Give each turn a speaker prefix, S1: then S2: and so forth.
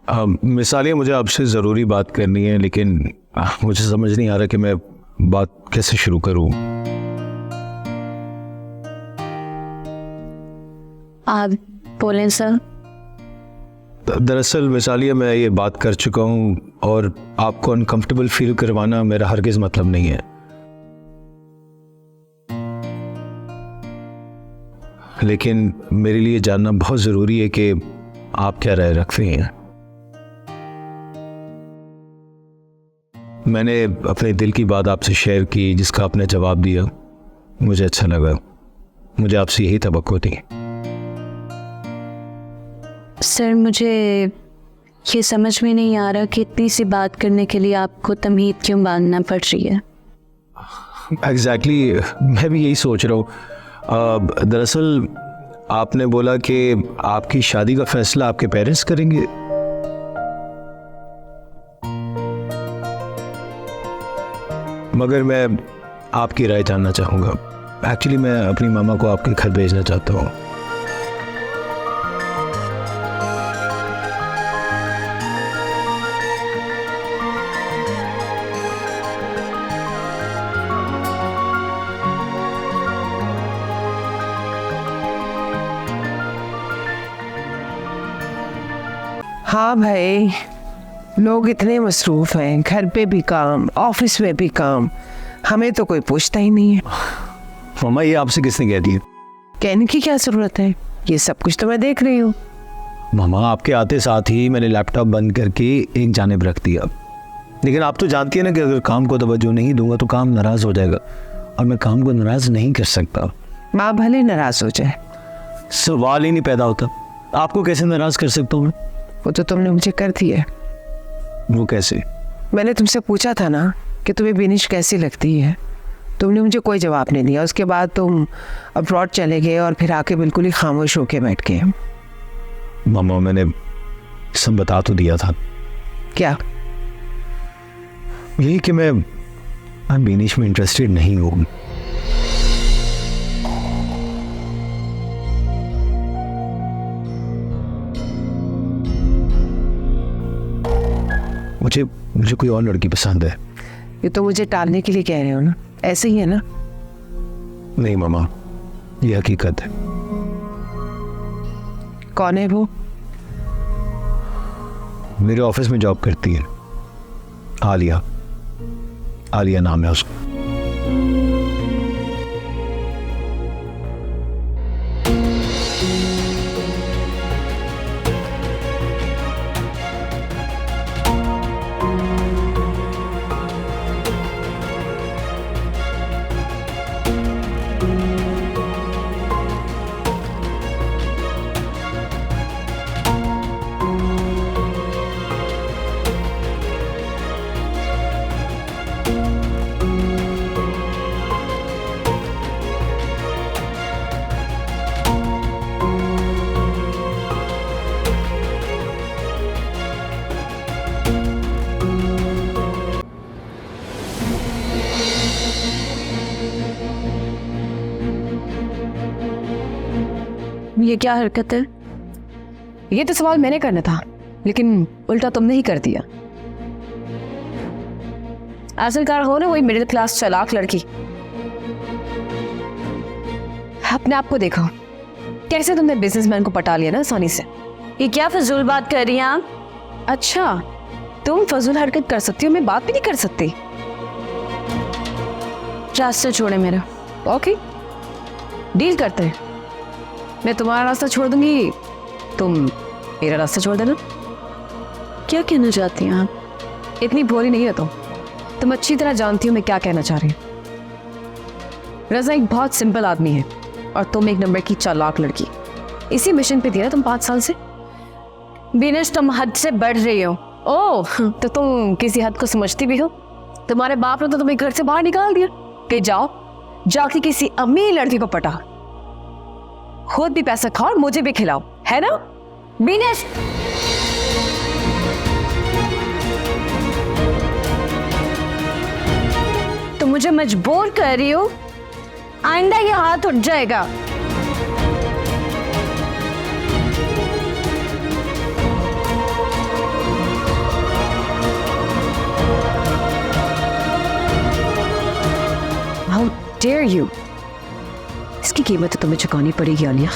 S1: मिसालिया, मुझे आपसे ज़रूरी बात करनी है, लेकिन मुझे समझ नहीं आ रहा कि मैं बात कैसे शुरू करूं।
S2: आप बोलें सर।
S1: दरअसल मिसालिया, मैं ये बात कर चुका हूं और आपको अनकंफर्टेबल फील करवाना मेरा हरगिज़ मतलब नहीं है, लेकिन मेरे लिए जानना बहुत ज़रूरी है कि आप क्या राय रखते हैं। मैंने अपने दिल की बात आपसे शेयर की, जिसका आपने जवाब दिया, मुझे अच्छा लगा। मुझे आपसे यही तवक्को थी।
S2: सर, मुझे ये समझ में नहीं आ रहा कि इतनी सी बात करने के लिए आपको तमीज़ क्यों बांधना पड़ रही है।
S1: एग्जैक्टली, मैं भी यही सोच रहा हूँ। दरअसल आपने बोला कि आपकी शादी का फैसला आपके पेरेंट्स करेंगे। मगर मैं आपकी राय जानना चाहूँगा। एक्चुअली मैं अपनी मामा को आपके घर भेजना चाहता हूँ।
S3: हाँ भाई, लोग इतने मसरूफ हैं, घर पे भी काम, ऑफिस में भी काम, हमें तो कोई पूछता ही नहीं है।
S1: मामा, ये आपसे किसने कह दिया?
S3: कहने की क्या जरूरत है, ये सब कुछ तो मैं देख रही हूँ।
S1: मामा, आपके आते साथ ही मैंने लैपटॉप बंद करके एक जानिब रख दिया, लेकिन आप तो जानती है ना कि अगर काम को तवज्जो नहीं दूंगा तो काम नाराज हो जाएगा, और मैं काम को नाराज नहीं कर सकता।
S3: माँ भले नाराज हो जाए,
S1: सवाल ही नहीं पैदा होता। आपको कैसे नाराज कर सकता हूँ मैं?
S3: वो तो तुमने मुझे कर दिया।
S1: वो कैसे?
S3: मैंने तुमसे पूछा था ना कि तुम्हें बिनिश कैसी लगती है, तुमने मुझे कोई जवाब नहीं दिया। उसके बाद तुम अब्रॉड चले गए और फिर आके बिल्कुल ही खामोश होके बैठ गए।
S1: मामा, मैंने सब बता तो दिया था।
S3: क्या?
S1: यही कि मैं बिनिश में इंटरेस्टेड नहीं हूँ। मुझे कोई और लड़की पसंद है।
S3: ये तो मुझे टालने के लिए कह रहे हो ना, ऐसे ही है ना?
S1: नहीं मामा, ये हकीकत है।
S3: कौन है वो?
S1: मेरे ऑफिस में जॉब करती है, आलिया। आलिया नाम है उसका।
S2: ये क्या हरकत है?
S4: ये तो सवाल मैंने करना था, लेकिन उल्टा तुमने ही कर दिया। आखिरकार हो ना वही मिडिल क्लास चालाक लड़की। अपने आप को देखो, कैसे तुमने बिजनेसमैन को पटा लिया ना आसानी से।
S2: ये क्या फजूल बात कर रही हैं आप?
S4: अच्छा, तुम फजूल हरकत कर सकती हो, मैं बात भी नहीं कर सकती।
S2: रास्ते छोड़े मेरा।
S4: ओके, डील करते हैं। मैं तुम्हारा रास्ता छोड़ दूंगी, तुम मेरा रास्ता छोड़ देना।
S2: क्या कहना चाहती हैं आप?
S4: इतनी भोली नहीं हो तुम अच्छी तरह जानती हो मैं क्या कहना चाह रही हूँ। रज़ा एक बहुत सिंपल आदमी है और तुम एक नंबर की चालाक लड़की। इसी मिशन पे थी ना तुम 5 साल से।
S2: बिनिश, तुम हद से बढ़ रही हो।
S4: ओह, तो तुम किसी हद को समझती भी हो। तुम्हारे बाप ने तो तुम्हें घर से बाहर निकाल दिया कि जाके किसी अमीर लड़की को पटा, खुद भी पैसा खाओ और मुझे भी खिलाओ, है ना?
S2: बिनिश, तुम मुझे मजबूर कर रही हो। आइंदा ये हाथ उठ जाएगा।
S4: Dare you. इसकी कीमत तो तुम्हें चुकानी पड़ेगी आलिया।